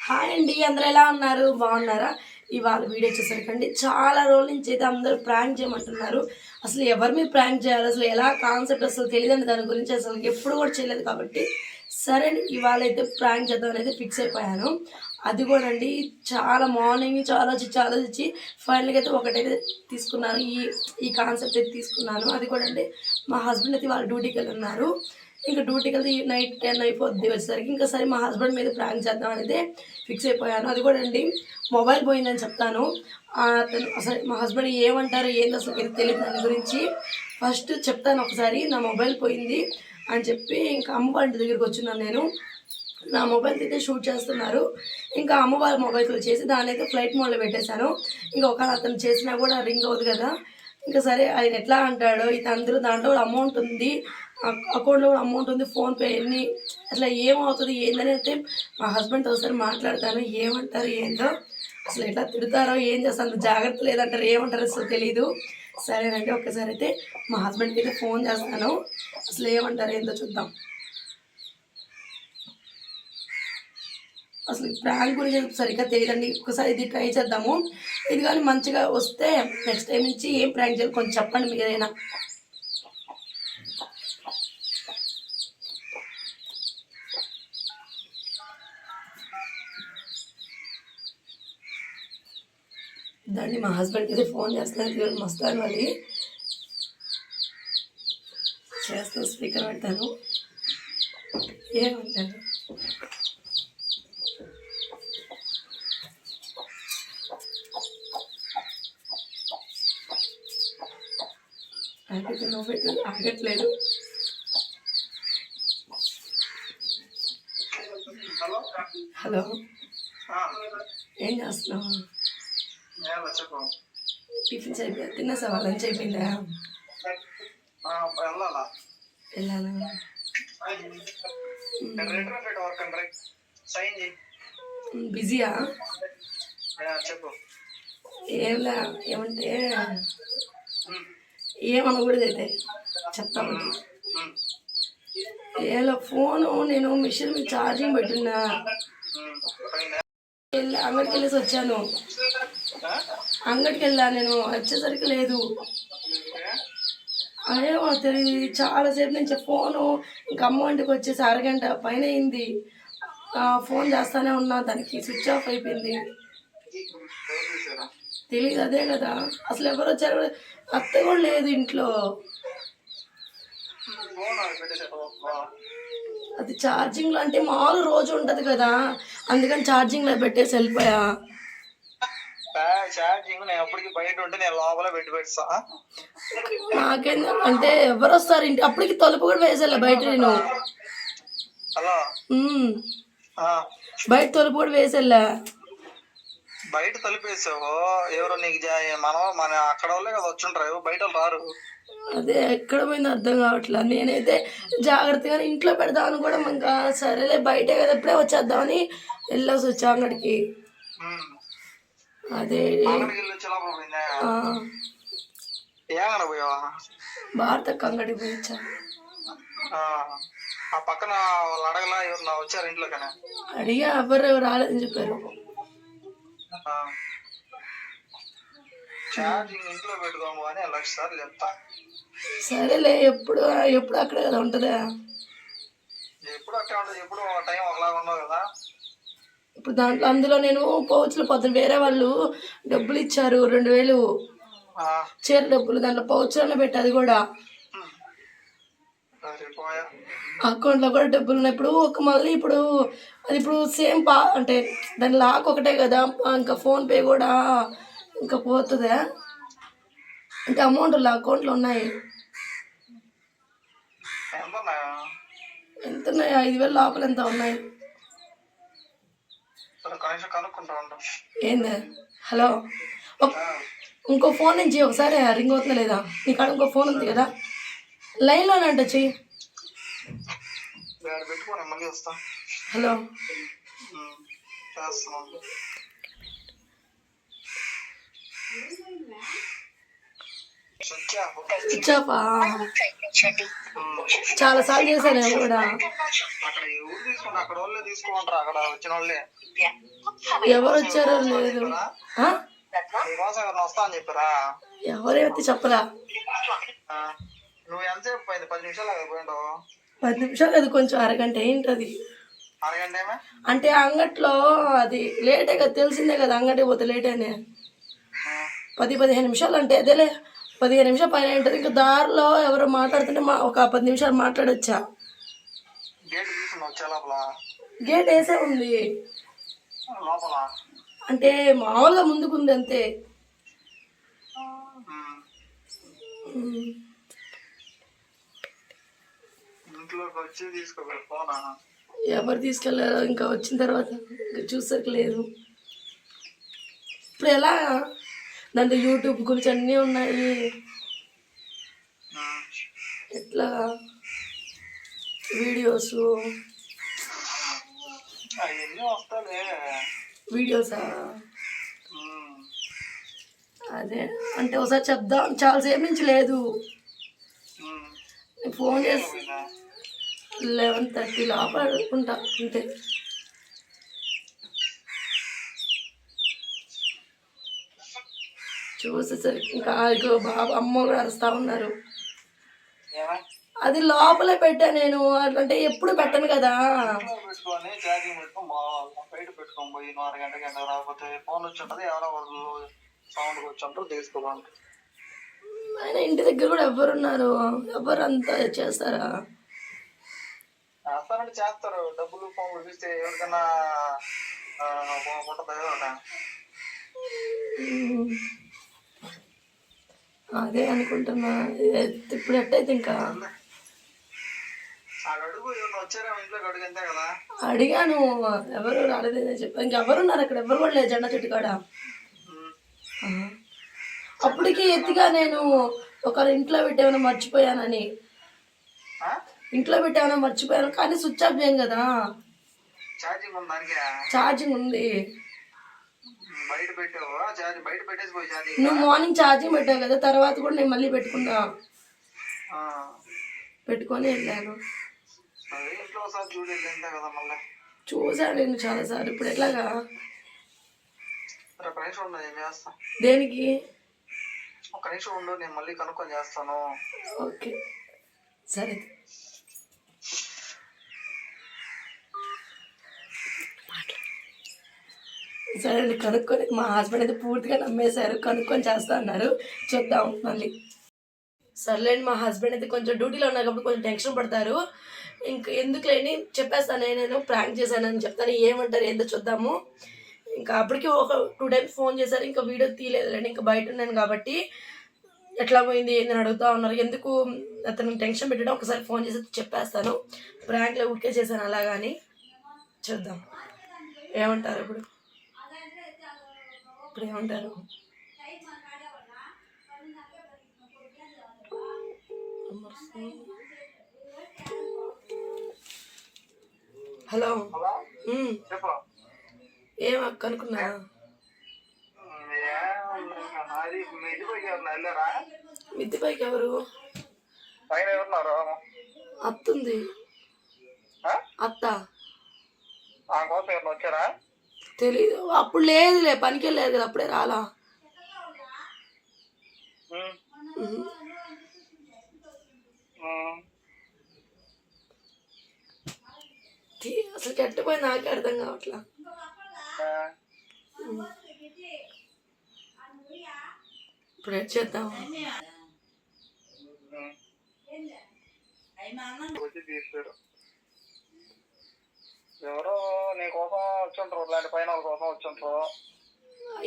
Hi అండి, అందరూ ఎలా ఉన్నారు? బాగున్నారా? ఇవాళ వీడియో వచ్చేసరికండి చాలా రోజుల నుంచి అయితే అందరూ ప్రాంక్ చేయమంటున్నారు. అసలు ఎవరి మీద ప్రాంక్ చేయాలి, అసలు ఎలా కాన్సెప్ట్ అసలు తెలియదండి. దాని గురించి అసలు ఎప్పుడు కూడా చేయలేదు కాబట్టి సరే ఇవాళ అయితే ప్రాంక్ చేద్దాం అనేది ఫిక్స్ అయిపోయాను. అది కూడా అండి చాలా మార్నింగ్ చాలా ఆలోచించి ఫైనల్గా అయితే ఒకటైతే తీసుకున్నాను. ఈ కాన్సెప్ట్ అయితే తీసుకున్నాను. అది కూడా అండి మా హస్బెండ్ అయితే వాళ్ళు డ్యూటీకి వెళ్ళి ఉన్నారు. ఇంకా డ్యూటీకి వెళ్తే నైట్ 10 అయిపోద్ది వచ్చేసరికి. ఇంకా సరే మా హస్బెండ్ మీద ప్రాంక్ చేద్దాం అనేది ఫిక్స్ అయిపోయాను. అది కూడా అండి మొబైల్ పోయిందని చెప్తాను. అతను అసలు మా హస్బెండ్ ఏమంటారు ఏంది అసలు ఇది తెలియదు. దాని గురించి ఫస్ట్ చెప్తాను. ఒకసారి నా మొబైల్ పోయింది అని చెప్పి ఇంకా అమ్మ వాళ్ళ దగ్గరికి వచ్చినాను నేను. నా మొబైల్ అయితే షూట్ చేస్తున్నారు. ఇంకా అమ్మ వాళ్ళ మొబైల్తో చేసి దాన్ని అయితే ఫ్లైట్ మోడ్లో పెట్టేశాను. ఇంకా ఒకవేళ అతను చేసినా కూడా రింగ్ అవుతుంది కదా. ఇంకా సరే ఆయన ఎట్లా అంటాడో ఇది అందరూ దాంట్లో కూడా అమౌంట్ ఉంది, అకౌంట్లో కూడా అమౌంట్ ఉంది, ఫోన్పే ఎన్ని అట్లా ఏమవుతుంది ఏందని అయితే మా హస్బెండ్తో ఒకసారి మాట్లాడతాను. ఏమంటారు ఏందో అసలు ఎట్లా తిడతారో ఏం చేస్తాను జాగ్రత్త లేదంటారు ఏమంటారో అసలు తెలీదు. సరేనండి ఒక్కసారి అయితే మా హస్బెండ్కి అయితే ఫోన్ చేస్తాను. అసలు ఏమంటారు ఏందో చూద్దాం. అసలు ప్రాంక్ గురించి సరిగ్గా తెలియదండి. ఒకసారి ఇది ట్రై చేద్దాము. ఇది కానీ మంచిగా వస్తే నెక్స్ట్ టైం నుంచి ఏం ప్రాంక్ చేయాలి కొంచెం చెప్పండి మీరైనా. దాన్ని మా హస్బెండ్కి అయితే ఫోన్ చేస్తాను. మస్తాను అది చేస్తాను. స్పీకర్ పెడతాను. ఏమంటారు నాకైతే నువ్వు పెట్టదు ఆగట్లేదు. హలో, ఏం చేస్తున్నావు? టిఫిన్స్ అయిపోయా? తినేసావా? లంచ్ అయిపోయిందా? వెళ్ళాలా? బిజీయా? ఏంలా ఏమంటే ఏమనకూడదు అయితే చెప్తాను. ఏలా ఫోను నేను మిషన్ మీద ఛార్జింగ్ పెట్టినా అంగడికి వెళ్ళేసి వచ్చాను. అంగడికి వెళ్ళా నేను వచ్చేసరికి లేదు. అదేమో తెలియదు. చాలాసేపు నుంచి ఫోను ఇంకా అమ్మ ఇంటికి వచ్చేసి అరగంట పైన అయింది. ఫోన్ చేస్తానే ఉన్నా, దానికి స్విచ్ ఆఫ్ అయిపోయింది. తెలియదు. అదే కదా అసలు ఎవరు వచ్చారు, అత్త కూడా లేదు ఇంట్లో. అది ఛార్జింగ్లో అంటే మామూలు రోజు ఉంటుంది కదా, అందుకని ఛార్జింగ్లో పెట్టేసి వెళ్ళిపోయా. నాకేం అంటే ఎవరు వస్తారు ఇంటి అప్పటికి తలుపు కూడా వేసేలే బయట. నేను బయట తలుపు కూడా వేసేలే. బయట తలిపేసావు ఎవరు నీకు మన అక్కడ వాళ్ళే కదా వచ్చుంటారు, బయట రారు. అదే ఎక్కడ పోయిందో అర్థం కావట్లా. నేనైతే జాగ్రత్తగా ఇంట్లో పెడదామని కూడా ఇంకా సరేలే బయటే కదా ఇప్పుడే వచ్చేద్దామని వెళ్ళేసి వచ్చా అంగడికి. అదే భారత అంగడికి పోయించా. ఆ పక్కన వాళ్ళు అడగలా ఎవరు వచ్చారు ఇంట్లో కన్నా అడిగా, ఎవరు రాలేదని చెప్పారు. ఛార్జింగ్ ఇంట్లో పెట్టుకోము అని 1,00,000 సార్లు చెప్తా. సరేలే ఎప్పుడు అక్కడే కదా ఉంటుందా? ఎప్పుడు అక్కడే ఉంటుంది. ఎప్పుడు టైం ఒకలాగా ఉండవు కదా. ఇప్పుడు దాంట్లో అందులో నేను పౌచ్లో పొద్దున వేరే వాళ్ళు డబ్బులు ఇచ్చారు 2,000 చీర డబ్బులు. దాంట్లో పౌచ్లోనే పెట్టి అది కూడా అకౌంట్లో కూడా డబ్బులు ఉన్నాయి. ఇప్పుడు మళ్ళీ ఇప్పుడు అది ఇప్పుడు సేమ్ అంటే దాని లాక్ ఒకటే కదా. ఇంకా ఫోన్పే కూడా ఇంకా పోతుందా అంటే అమౌంట్ అకౌంట్లో ఉన్నాయి. ఎంత ఉన్నాయి? 5,000 లోపల ఎంత ఉన్నాయి? ఏంది? హలో, ఇంకో ఫోన్ నుంచి ఒకసారి రింగ్ అవుతుందా లేదా? నీ కాడ ఇంకో ఫోన్ ఉంది కదా, లైన్లోనే అంట చెయ్యి. హలో, స్విచ్ ఆఫ్ చాలా సార్లు చేశాను నేను కూడా. అక్కడ ఎవరు తీసుకుంటారు? అక్కడ వాళ్ళే తీసుకుంటారు. అక్కడ వచ్చిన వాళ్ళే. ఎవరు వచ్చారో లేదు. ఆ? నీకోసం ఎవరిని వస్తా అని చెప్పారా? ఎవరైతే చెప్పరా. నువ్వు ఎంతసేపు పోయింది? 10 నిమిషాలు పోయిండవు. 10 నిమిషాలు అది కొంచెం అరగంట ఏంటది అరగంట ఏమే అంటే అంగట్లో అది లేటే కదా, తెలిసిందే కదా అంగటి పోతే లేట్ అని. 10-15 నిమిషాలు అంటే అదేలే, 15 నిమిషాలు పైన ఉంటుంది. ఇంకా దారిలో ఎవరో మాట్లాడుతుంటే ఒక 10 నిమిషాలు మాట్లాడొచ్చా. గేట్ తీసుకున్నావు వచ్చే లోపల? గేట్ వేసే ఉంది లోపల అంటే మామూలుగా ముందుకుంది అంతే. ఇంట్లోకి వచ్చి తీసుకోవాలి ఫోనా? ఎవరు తీసుకెళ్ళారో ఇంకా వచ్చిన తర్వాత ఇంకా చూసాక లేదు. ఇప్పుడు ఎలా దాంట్లో యూట్యూబ్ గురించి అన్నీ ఉన్నాయి. ఎట్లా వీడియోస్ అవన్నీ వస్తాలే. వీడియోసా? అదే అంటే ఒకసారి చెప్దాం, చాలాసేపు నుంచి లేదు. ఫోన్ చేసి 11:30 లోపల అనుకుంటా అంతే. చూసేసరికి ఇంకా ఇగో బాబు అమ్మ కూడా అరుస్తా ఉన్నారు. అది లోపలే పెట్టా నేను, అంటే ఎప్పుడు పెట్టను కదా. పెట్టుకొని ఛార్జింగ్ పెట్టుకొని బయట పెట్టుకొని పోయి 4 గంటకి ఎంత రాకపోతే ఫోన్ వచ్చి ఉంటుంది. ఎవరో వాళ్ళు సౌండ్ వచ్చి ఉంటారు, తీసుకోవాలి. ఆయన ఇంటి దగ్గర కూడా ఎవరున్నారు? ఎవరు అంతా చేస్తారా? చేస్తారంటే చేస్తారు. డబ్బులు ఫోన్ ఇస్తే ఎవరికైనా ఉంటుందా? అదే అనుకుంటున్నా. ఇప్పుడు ఎట్టయితే ఇంకా అడుగు ఎవరు వచ్చారా ఇంట్లోకి? అడుగు అంతే కదా. అడిగాను, ఎవరు రాలేదని చెప్పి. ఇంకెవరున్నారు అక్కడ? ఎవరు కూడా లేదు జెండా చెట్టు కాడ. అప్పటికి ఎత్తిగా నేను ఒకరు ఇంట్లో పెట్టేమైనా మర్చిపోయానని. ఇంట్లో పెట్టేమైనా మర్చిపోయాను కానీ స్విచ్ ఆఫ్ చేయను కదా. ఛార్జింగ్ ఉంది దానికి? ఛార్జింగ్ ఉంది. బయట పెట్టావా? బయట పెట్టేసి పోయి ఛార్జింగ్. నువ్వు మార్నింగ్ ఛార్జింగ్ పెట్టావు కదా, తర్వాత కూడా నేను మళ్ళీ పెట్టుకున్నా. పెట్టుకొని వెళ్ళాను. ఇంట్లో ఒకసారి చూడు ఎంత కదా. మళ్ళీ చూసాను నేను చాలాసార్లు. ఇప్పుడు ఎట్లాగా? ఒక నిమిషం ఉండు, నేను చేస్తా. దేనికి? ఒక నిమిషం ఉండు, నేను మళ్ళీ కనుక్కొని చేస్తాను. ఓకే సరే. సరే అండి, కనుక్కొని మా హస్బెండ్ అయితే పూర్తిగా నమ్మేశారు. కనుక్కొని చేస్తా అన్నారు. చూద్దాం మళ్ళీ. సర్లేండి, మా హస్బెండ్ అయితే కొంచెం డ్యూటీలో ఉన్నారు కాబట్టి కొంచెం టెన్షన్ పడతారు. ఇంక ఎందుకు లేని చెప్పేస్తాను, నేను ప్రాంక్ చేశానని చెప్తాను. ఏమంటారు ఏందో చూద్దాము. ఇంకా అప్పటికి ఒక 2 టైమ్స్ ఫోన్ చేశారు. ఇంకా వీడియో తీయలేదులేండి, ఇంకా బయట ఉన్నాను కాబట్టి. ఎట్లా పోయింది ఏందని అడుగుతా ఉన్నారు. ఎందుకు అతను టెన్షన్ పెట్టడం, ఒకసారి ఫోన్ చేసి చెప్పేస్తాను. ప్రాంక్లో ఉడికే చేశాను అలాగని. చూద్దాం ఏమంటారు ఇప్పుడు. ఏమంటారు? హలో. ఏం కనుక్కున్నా? మిద్ది పైకి ఎవరు? అత్తుంది. అత్త వచ్చారా? తెలీదు. అప్పుడు లేదులే, పనికి వెళ్ళారు కదా, అప్పుడే రాలా. అసలు కెట్టపోయి నాకే అర్థం కావట్లా. ఇప్పుడు ఏం చేద్దాం? ఎవరో నీ కోసం వచ్చుంటారు, ఇలాంటి పైన వాళ్ళ కోసం వచ్చుంటారు.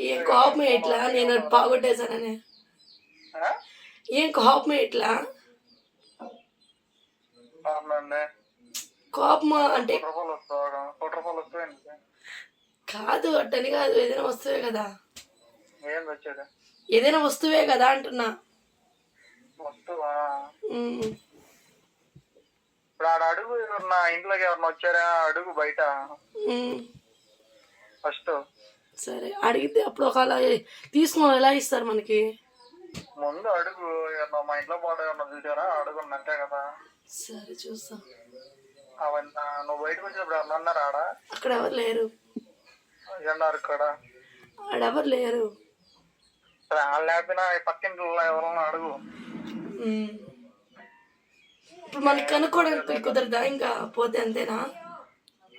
ఏం కోపమే ఇట్లా? నేను బాగొట్టేశానని ఏం కోపమే ఇట్లా? కోపమా అంటే కాదు, అట్టని కాదు. ఏదైనా వస్తువే కదా. ఏదైనా వస్తువే కదా అంటున్నా. ఇప్పుడు ఆడ అడుగు, ఎవరన్నా ఇంట్లోకి ఎవరన్నా వచ్చారా అడుగు బయట ఫస్ట్. సరే అడిగితే అప్పుడు ఒకవేళ తీసుకుని ఎలా ఇస్తారు మనకి? ముందు అడుగు ఏమన్నా మా ఇంట్లో పాట ఏమన్నా చూసారా అడుగుండి అంతే కదా. సరే చూస్తా. అవన్నీ నువ్వు బయటకు వచ్చినప్పుడు ఏమన్నా అన్నారా ఆడ అక్కడ ఎవరు లేరు. అన్నారు ఇక్కడ ఆడెవరు లేరు. వాళ్ళు లేకపోయినా ఈ పక్కింట్లో ఎవరన్నా అడుగు. ఉమ్. ఇప్పుడు మనకి కనుక్కోవడానికి కుదరదా ఇంకా పోతే అంతేనా?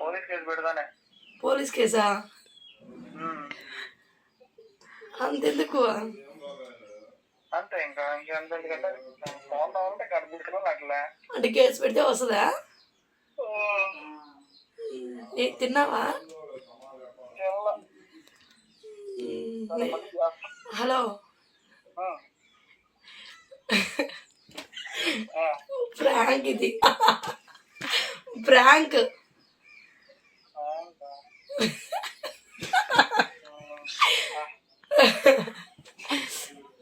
పోలీస్ కేసు పెడతానే. పోలీస్ కేసా? అంతెందుకు? అంతే ఇంకా ఇంకెందుకంటే ఫోన్ రావాలంటే కనిపించడం అట్లే. అంటే కేసు పెడితే వస్తుందా? తిన్నావా? హలో, ప్రాంక్ ఇది, ప్రాంక్.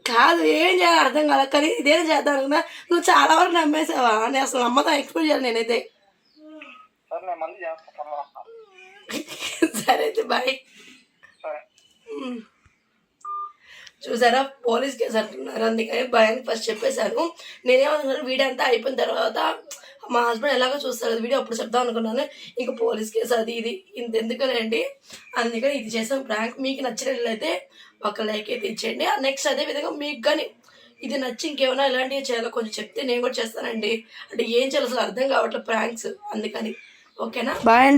కాదు, ఏం చేయాలి అర్థం కాదు, కానీ ఇదేం చేద్దాం అనుకున్నా. నువ్వు చాలా వరకు నమ్మేసావా? నేను అసలు నమ్మతా ఎక్స్పెక్ట్ చేయాలి నేనైతే. సరే అయితే బాయ్. చూసారా, పోలీస్ కేసు అంటున్నారు, అందుకని భయానికి ఫస్ట్ చెప్పేశాను. నేనేమనుకున్నాను, వీడియో అంతా అయిపోయిన తర్వాత మా హస్బెండ్ ఎలాగో చూస్తారు కదా వీడియో, అప్పుడు చెప్దాం అనుకున్నాను. ఇంకా పోలీస్ కేసు అది ఇది ఇంత ఎందుకనండి, అందుకని ఇది చేసాం ప్రాంక్. మీకు నచ్చినట్లయితే ఒక లైక్ అయితే ఇచ్చేయండి. నెక్స్ట్ అదే విధంగా మీకు కానీ ఇది నచ్చి ఇంకేమైనా ఇలాంటివి చేయాలో కొంచెం చెప్తే నేను కూడా చేస్తానండి. అంటే ఏం చేయాలి అసలు అర్థం కావట్లేదు ప్రాంక్స్, అందుకని. ఓకేనా, బాయ్ అండి.